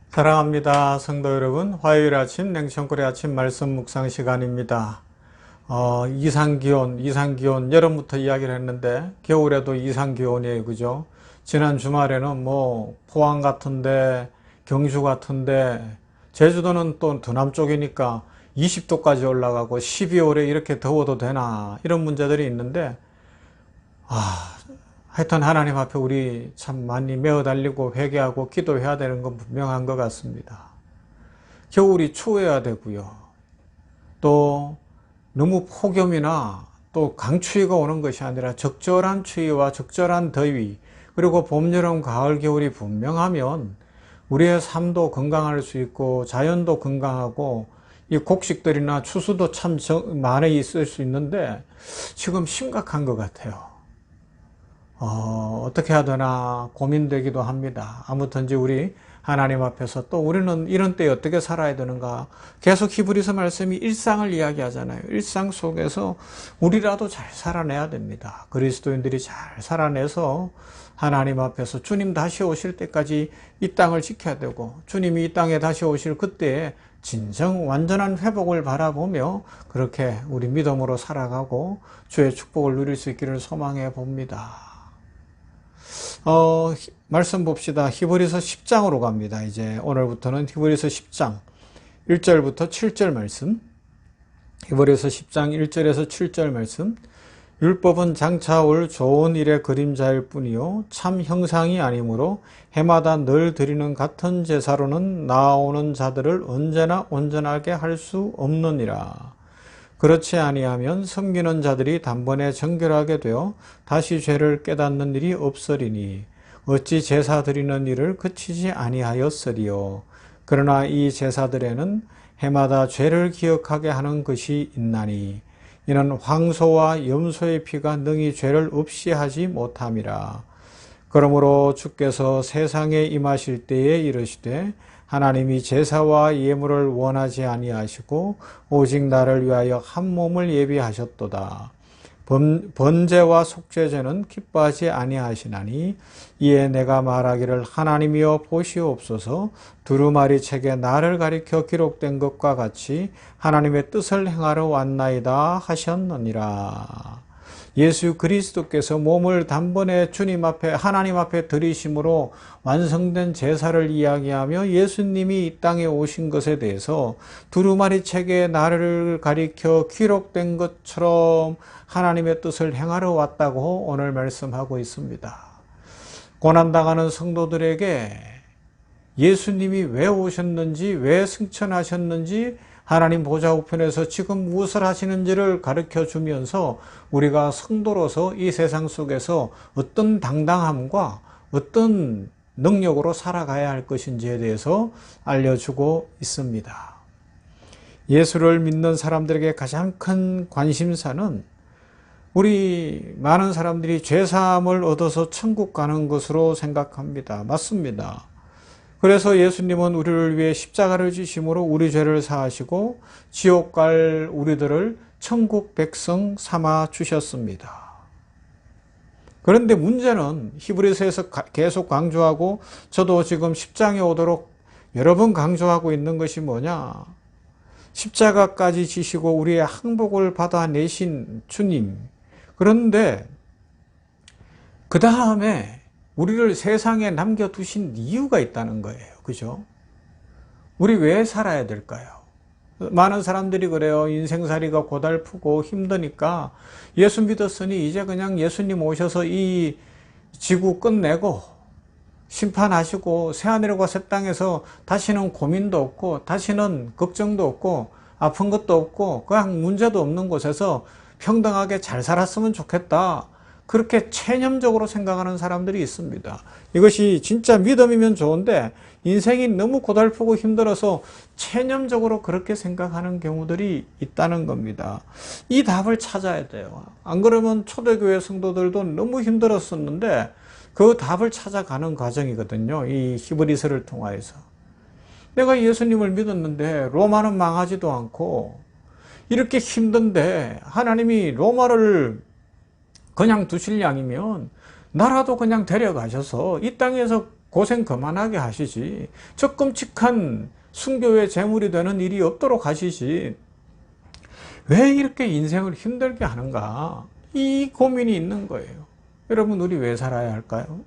사랑합니다. 성도 여러분, 화요일 아침 냉천골의 아침 말씀 묵상 시간입니다. 이상기온, 여름부터 이야기를 했는데 겨울에도 이상기온이에요. 그죠? 지난 주말에는 포항 같은데, 경주 같은데, 제주도는 또 더 남쪽이니까 20도까지 올라가고 12월에 이렇게 더워도 되나 이런 문제들이 있는데, 하여튼 하나님 앞에 우리 참 많이 메어 달리고 회개하고 기도해야 되는 건 분명한 것 같습니다. 겨울이 추워야 되고요. 또 너무 폭염이나 또 강추위가 오는 것이 아니라 적절한 추위와 적절한 더위, 그리고 봄, 여름, 가을, 겨울이 분명하면 우리의 삶도 건강할 수 있고 자연도 건강하고 이 곡식들이나 추수도 참 많이 있을 수 있는데 지금 심각한 것 같아요. 어떻게 해야 되나 고민되기도 합니다. 아무튼지 우리 하나님 앞에서 또 우리는 이런 때에 어떻게 살아야 되는가, 계속 히브리서 말씀이 일상을 이야기하잖아요. 일상 속에서 우리라도 잘 살아내야 됩니다. 그리스도인들이 잘 살아내서 하나님 앞에서 주님 다시 오실 때까지 이 땅을 지켜야 되고, 주님이 이 땅에 다시 오실 그때에 진정 완전한 회복을 바라보며 그렇게 우리 믿음으로 살아가고 주의 축복을 누릴 수 있기를 소망해 봅니다. 말씀 봅시다. 히브리서 10장으로 갑니다. 이제 오늘부터는 히브리서 10장 1절부터 7절 말씀. 히브리서 10장 1절에서 7절 말씀. 율법은 장차 올 좋은 일의 그림자일 뿐이요 참 형상이 아니므로 해마다 늘 드리는 같은 제사로는 나아오는 자들을 언제나 온전하게 할 수 없느니라. 그렇지 아니하면 섬기는 자들이 단번에 정결하게 되어 다시 죄를 깨닫는 일이 없으리니 어찌 제사 드리는 일을 그치지 아니하였으리요. 그러나 이 제사들에는 해마다 죄를 기억하게 하는 것이 있나니 이는 황소와 염소의 피가 능히 죄를 없이 하지 못함이라. 그러므로 주께서 세상에 임하실 때에 이르시되 하나님이 제사와 예물을 원하지 아니하시고 오직 나를 위하여 한 몸을 예비하셨도다. 번제와 속죄제는 기뻐하지 아니하시나니 이에 내가 말하기를 하나님이여 보시옵소서, 두루마리 책에 나를 가리켜 기록된 것과 같이 하나님의 뜻을 행하러 왔나이다 하셨느니라. 예수 그리스도께서 몸을 단번에 주님 앞에, 하나님 앞에 드리심으로 완성된 제사를 이야기하며 예수님이 이 땅에 오신 것에 대해서 두루마리 책에 나를 가리켜 기록된 것처럼 하나님의 뜻을 행하러 왔다고 오늘 말씀하고 있습니다. 고난당하는 성도들에게 예수님이 왜 오셨는지, 왜 승천하셨는지, 하나님 보좌 우편에서 지금 무엇을 하시는지를 가르쳐 주면서 우리가 성도로서 이 세상 속에서 어떤 당당함과 어떤 능력으로 살아가야 할 것인지에 대해서 알려주고 있습니다. 예수를 믿는 사람들에게 가장 큰 관심사는 우리 많은 사람들이 죄사함을 얻어서 천국 가는 것으로 생각합니다. 맞습니다. 그래서 예수님은 우리를 위해 십자가를 지심으로 우리 죄를 사하시고 지옥 갈 우리들을 천국 백성 삼아 주셨습니다. 그런데 문제는 히브리서에서 계속 강조하고 저도 지금 10장에 오도록 여러 번 강조하고 있는 것이 뭐냐? 십자가까지 지시고 우리의 항복을 받아내신 주님. 그런데 그 다음에 우리를 세상에 남겨두신 이유가 있다는 거예요. 그죠? 우리 왜 살아야 될까요? 많은 사람들이 그래요. 인생살이가 고달프고 힘드니까 예수 믿었으니 이제 그냥 예수님 오셔서 이 지구 끝내고 심판하시고 새하늘과 새 땅에서 다시는 고민도 없고 다시는 걱정도 없고 아픈 것도 없고 그냥 문제도 없는 곳에서 평등하게 잘 살았으면 좋겠다. 그렇게 체념적으로 생각하는 사람들이 있습니다. 이것이 진짜 믿음이면 좋은데 인생이 너무 고달프고 힘들어서 체념적으로 그렇게 생각하는 경우들이 있다는 겁니다. 이 답을 찾아야 돼요. 안 그러면 초대교회 성도들도 너무 힘들었었는데 그 답을 찾아가는 과정이거든요. 이 히브리서를 통하여서. 내가 예수님을 믿었는데 로마는 망하지도 않고 이렇게 힘든데 하나님이 로마를 그냥 두실 양이면 나라도 그냥 데려가셔서 이 땅에서 고생 그만하게 하시지. 저 끔찍한 순교의 제물이 되는 일이 없도록 하시지. 왜 이렇게 인생을 힘들게 하는가? 이 고민이 있는 거예요. 여러분, 우리 왜 살아야 할까요?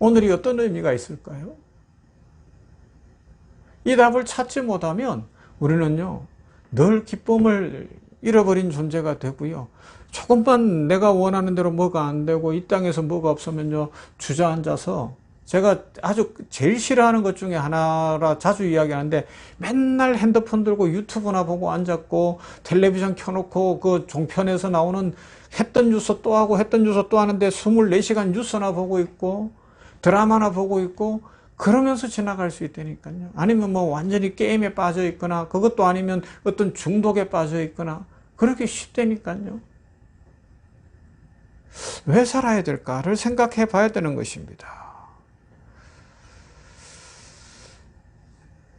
오늘이 어떤 의미가 있을까요? 이 답을 찾지 못하면 우리는요, 늘 기쁨을 잃어버린 존재가 되고요. 조금만 내가 원하는 대로 뭐가 안 되고 이 땅에서 뭐가 없으면요, 주저앉아서 제가 아주 제일 싫어하는 것 중에 하나라 자주 이야기하는데 맨날 핸드폰 들고 유튜브나 보고 앉았고 텔레비전 켜놓고 그 종편에서 나오는 했던 뉴스 또 하고 했던 뉴스 또 하는데 24시간 뉴스나 보고 있고 드라마나 보고 있고 그러면서 지나갈 수 있다니까요. 아니면 뭐 완전히 게임에 빠져 있거나 그것도 아니면 어떤 중독에 빠져 있거나 그렇게 쉽다니까요. 왜 살아야 될까를 생각해 봐야 되는 것입니다.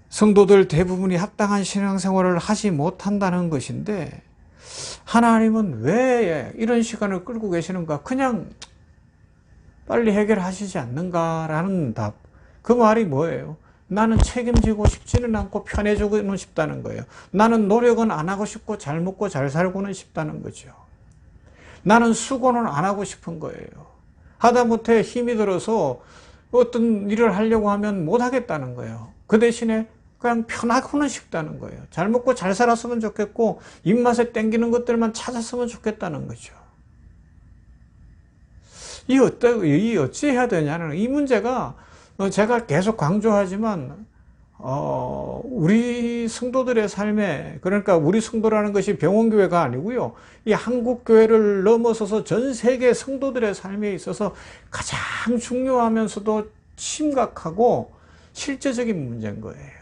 성도들 대부분이 합당한 신앙생활을 하지 못한다는 것인데 하나님은 왜 이런 시간을 끌고 계시는가? 그냥 빨리 해결하시지 않는가라는 답. 그 말이 뭐예요? 나는 책임지고 싶지는 않고 편해지고는 싶다는 거예요. 나는 노력은 안 하고 싶고 잘 먹고 잘 살고는 싶다는 거죠. 나는 수고는 안 하고 싶은 거예요. 하다못해 힘이 들어서 어떤 일을 하려고 하면 못 하겠다는 거예요. 그 대신에 그냥 편하고는 싶다는 거예요. 잘 먹고 잘 살았으면 좋겠고 입맛에 땡기는 것들만 찾았으면 좋겠다는 거죠. 이 어찌 해야 되냐는 이 문제가 제가 계속 강조하지만 우리 성도들의 삶에, 그러니까 우리 성도라는 것이 병원교회가 아니고요, 이 한국교회를 넘어서서 전 세계 성도들의 삶에 있어서 가장 중요하면서도 심각하고 실제적인 문제인 거예요.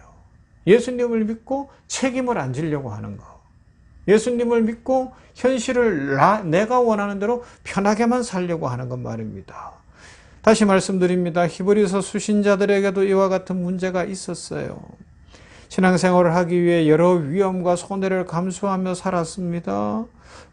예수님을 믿고 책임을 안 지려고 하는 거, 예수님을 믿고 현실을 내가 원하는 대로 편하게만 살려고 하는 것 말입니다. 다시 말씀드립니다. 히브리서 수신자들에게도 이와 같은 문제가 있었어요. 신앙생활을 하기 위해 여러 위험과 손해를 감수하며 살았습니다.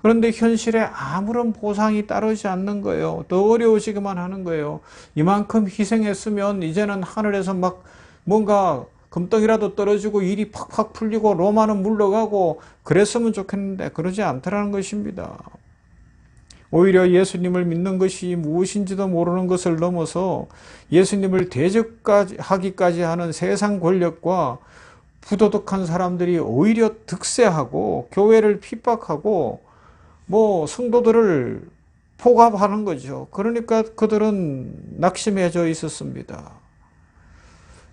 그런데 현실에 아무런 보상이 따르지 않는 거예요. 더 어려워지기만 하는 거예요. 이만큼 희생했으면 이제는 하늘에서 막 뭔가 금덩이라도 떨어지고 일이 팍팍 풀리고 로마는 물러가고 그랬으면 좋겠는데 그러지 않더라는 것입니다. 오히려 예수님을 믿는 것이 무엇인지도 모르는 것을 넘어서 예수님을 대적하기까지 하는 세상 권력과 부도덕한 사람들이 오히려 득세하고 교회를 핍박하고 뭐 성도들을 포갑하는 거죠. 그러니까 그들은 낙심해져 있었습니다.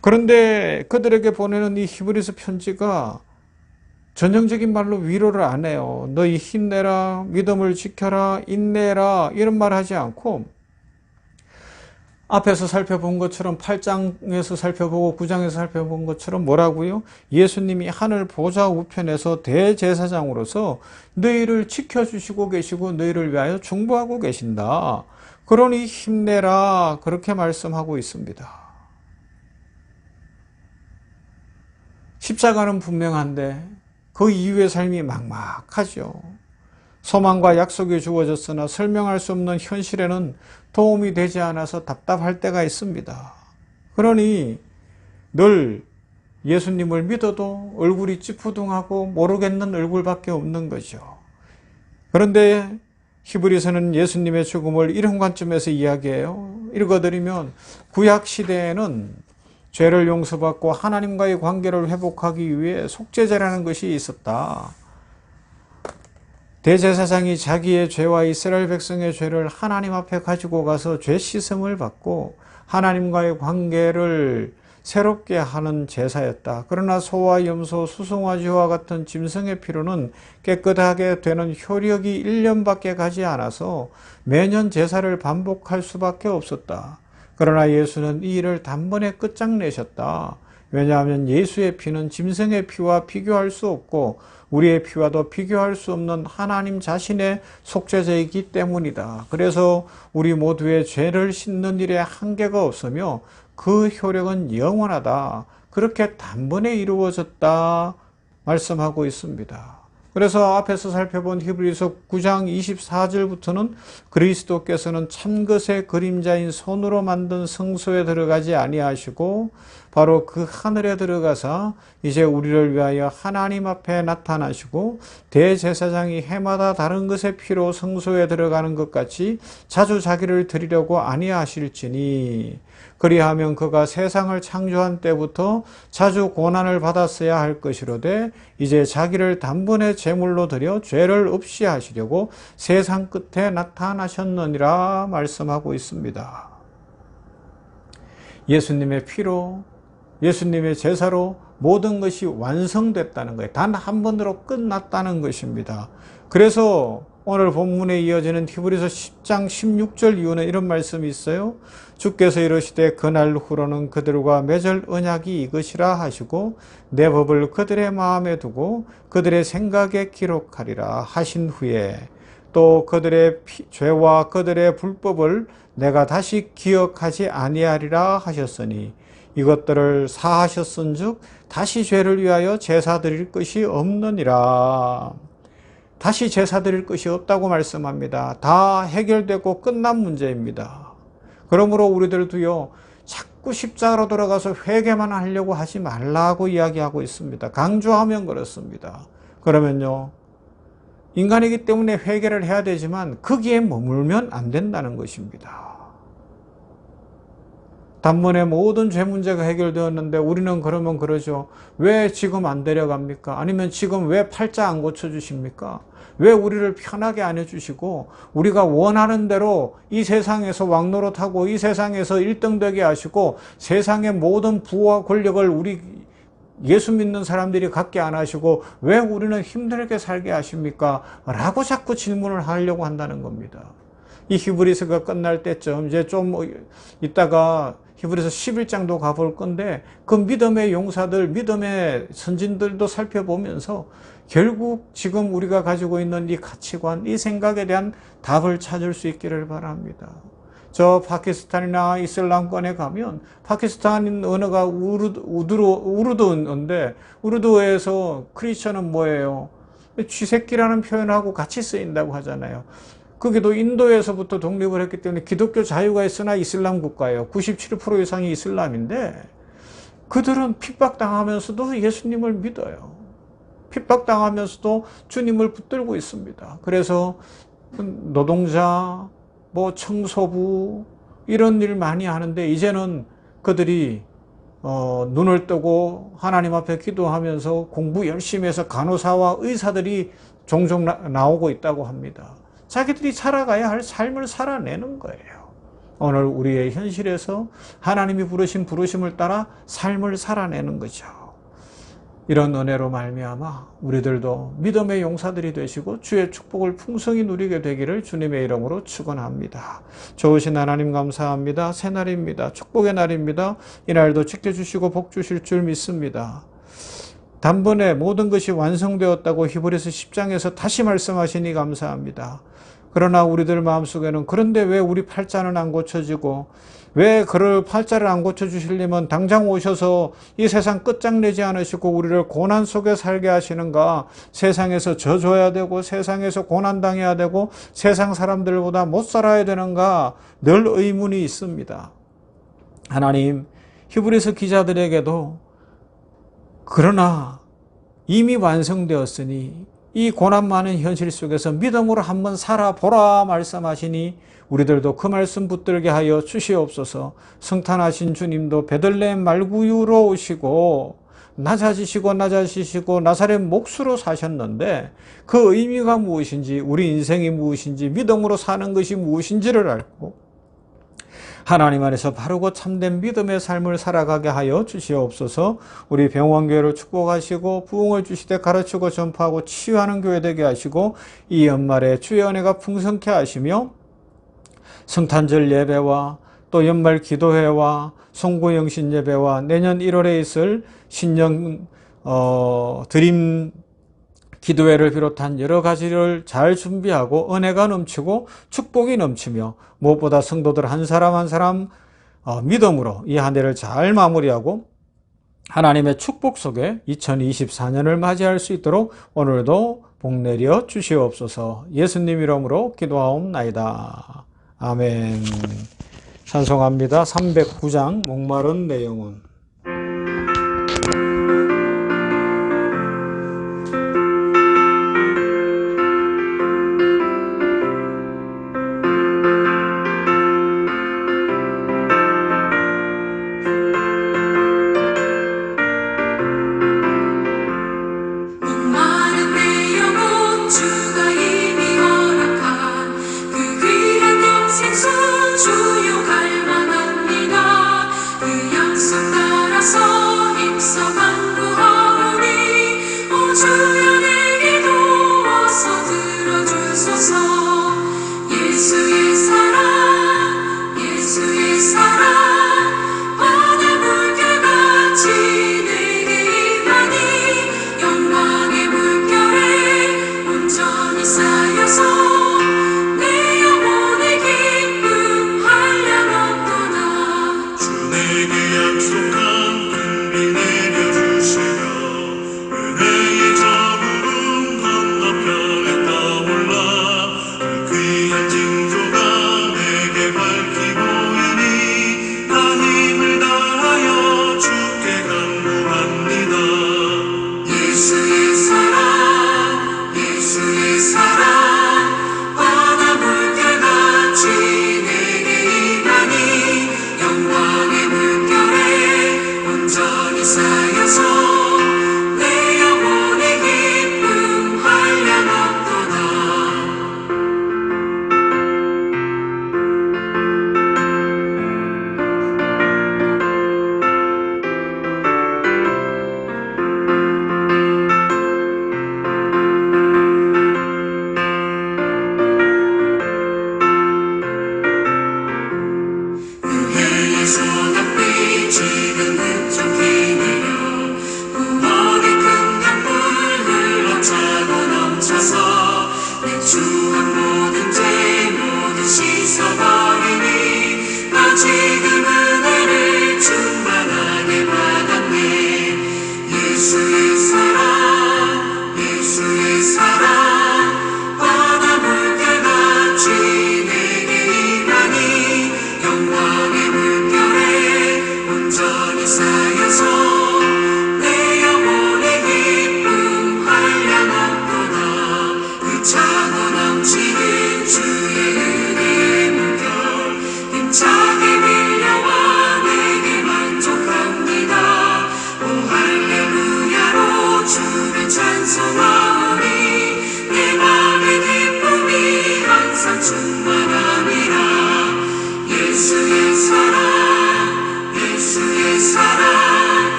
그런데 그들에게 보내는 이 히브리서 편지가 전형적인 말로 위로를 안 해요. 너희 힘내라, 믿음을 지켜라, 인내라 이런 말 하지 않고 앞에서 살펴본 것처럼 8장에서 살펴보고 9장에서 살펴본 것처럼 뭐라고요? 예수님이 하늘 보좌 우편에서 대제사장으로서 너희를 지켜주시고 계시고 너희를 위하여 중보하고 계신다. 그러니 힘내라 그렇게 말씀하고 있습니다. 십자가는 분명한데 그 이후의 삶이 막막하죠. 소망과 약속이 주어졌으나 설명할 수 없는 현실에는 도움이 되지 않아서 답답할 때가 있습니다. 그러니 늘 예수님을 믿어도 얼굴이 찌푸둥하고 모르겠는 얼굴밖에 없는 거죠. 그런데 히브리서는 예수님의 죽음을 이런 관점에서 이야기해요. 읽어드리면 구약 시대에는 죄를 용서받고 하나님과의 관계를 회복하기 위해 속죄제라는 것이 있었다. 대제사장이 자기의 죄와 이스라엘 백성의 죄를 하나님 앞에 가지고 가서 죄 씻음을 받고 하나님과의 관계를 새롭게 하는 제사였다. 그러나 소와 염소, 수송아지와 같은 짐승의 피로는 깨끗하게 되는 효력이 1년밖에 가지 않아서 매년 제사를 반복할 수밖에 없었다. 그러나 예수는 이 일을 단번에 끝장내셨다. 왜냐하면 예수의 피는 짐승의 피와 비교할 수 없고 우리의 피와도 비교할 수 없는 하나님 자신의 속죄제이기 때문이다. 그래서 우리 모두의 죄를 씻는 일에 한계가 없으며 그 효력은 영원하다. 그렇게 단번에 이루어졌다 말씀하고 있습니다. 그래서 앞에서 살펴본 히브리서 9장 24절부터는 그리스도께서는 참것의 그림자인 손으로 만든 성소에 들어가지 아니하시고 바로 그 하늘에 들어가서 이제 우리를 위하여 하나님 앞에 나타나시고 대제사장이 해마다 다른 것의 피로 성소에 들어가는 것 같이 자주 자기를 드리려고 아니하실지니 그리하면 그가 세상을 창조한 때부터 자주 고난을 받았어야 할 것이로되 이제 자기를 단번에 제물로 드려 죄를 없이 하시려고 세상 끝에 나타나셨느니라 말씀하고 있습니다. 예수님의 피로, 예수님의 제사로 모든 것이 완성됐다는 거예요. 단 한 번으로 끝났다는 것입니다. 그래서 오늘 본문에 이어지는 히브리서 10장 16절 이후는 이런 말씀이 있어요. 주께서 이르시되 그날 후로는 그들과 맺을 언약이 이것이라 하시고 내 법을 그들의 마음에 두고 그들의 생각에 기록하리라 하신 후에 또 그들의 죄와 그들의 불법을 내가 다시 기억하지 아니하리라 하셨으니 이것들을 사하셨은즉 다시 죄를 위하여 제사 드릴 것이 없느니라. 다시 제사 드릴 것이 없다고 말씀합니다. 다 해결되고 끝난 문제입니다. 그러므로 우리들도요, 자꾸 십자가로 돌아가서 회개만 하려고 하지 말라고 이야기하고 있습니다. 강조하면 그렇습니다. 그러면요, 인간이기 때문에 회개를 해야 되지만 거기에 머물면 안 된다는 것입니다. 단번에 모든 죄 문제가 해결되었는데 우리는 그러면 그러죠. 왜 지금 안 데려갑니까? 아니면 지금 왜 팔자 안 고쳐주십니까? 왜 우리를 편하게 안 해주시고 우리가 원하는 대로 이 세상에서 왕노릇하고 이 세상에서 1등 되게 하시고 세상의 모든 부와 권력을 우리 예수 믿는 사람들이 갖게 안 하시고 왜 우리는 힘들게 살게 하십니까? 라고 자꾸 질문을 하려고 한다는 겁니다. 이 히브리서가 끝날 때쯤 이제 좀 이따가 히브리서 11장도 가볼 건데 그 믿음의 용사들, 믿음의 선진들도 살펴보면서 결국 지금 우리가 가지고 있는 이 가치관, 이 생각에 대한 답을 찾을 수 있기를 바랍니다. 저 파키스탄이나 이슬람권에 가면 파키스탄 언어가 우르두어인데 우르두어에서 크리스천은 뭐예요? 쥐새끼라는 표현하고 같이 쓰인다고 하잖아요. 거기도 인도에서부터 독립을 했기 때문에 기독교 자유가 있으나 이슬람 국가예요. 97% 이상이 이슬람인데 그들은 핍박당하면서도 예수님을 믿어요. 핍박당하면서도 주님을 붙들고 있습니다. 그래서 노동자, 청소부 이런 일 많이 하는데 이제는 그들이 눈을 뜨고 하나님 앞에 기도하면서 공부 열심히 해서 간호사와 의사들이 종종 나오고 있다고 합니다. 자기들이 살아가야 할 삶을 살아내는 거예요. 오늘 우리의 현실에서 하나님이 부르신 부르심을 따라 삶을 살아내는 거죠. 이런 은혜로 말미암아 우리들도 믿음의 용사들이 되시고 주의 축복을 풍성히 누리게 되기를 주님의 이름으로 축원합니다. 좋으신 하나님 감사합니다. 새날입니다. 축복의 날입니다. 이날도 지켜주시고 복 주실 줄 믿습니다. 단번에 모든 것이 완성되었다고 히브리서 10장에서 다시 말씀하시니 감사합니다. 그러나 우리들 마음속에는 그런데 왜 우리 팔자는 안 고쳐지고 왜 그를 팔자를 안 고쳐주시려면 당장 오셔서 이 세상 끝장내지 않으시고 우리를 고난 속에 살게 하시는가? 세상에서 져줘야 되고 세상에서 고난당해야 되고 세상 사람들보다 못 살아야 되는가? 늘 의문이 있습니다. 하나님, 히브리서 기자들에게도 그러나 이미 완성되었으니 이 고난 많은 현실 속에서 믿음으로 한번 살아보라 말씀하시니 우리들도 그 말씀 붙들게 하여 주시옵소서. 성탄하신 주님도 베들레헴 말구유로 오시고 낮아지시고 나사렛 몫으로 사셨는데 그 의미가 무엇인지 우리 인생이 무엇인지 믿음으로 사는 것이 무엇인지를 알고 하나님 안에서 바르고 참된 믿음의 삶을 살아가게 하여 주시옵소서. 우리 병원교회를 축복하시고 부흥을 주시되 가르치고 전파하고 치유하는 교회 되게 하시고 이 연말에 주의 은혜가 풍성케 하시며 성탄절 예배와 또 연말 기도회와 송구영신 예배와 내년 1월에 있을 신년 드림 기도회를 비롯한 여러 가지를 잘 준비하고 은혜가 넘치고 축복이 넘치며 무엇보다 성도들 한 사람 한 사람 믿음으로 이 한 해를 잘 마무리하고 하나님의 축복 속에 2024년을 맞이할 수 있도록 오늘도 복 내려 주시옵소서. 예수님 이름으로 기도하옵나이다. 아멘. 찬송합니다. 309장 목마른 내 영혼.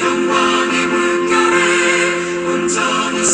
영광의 물결에 온전히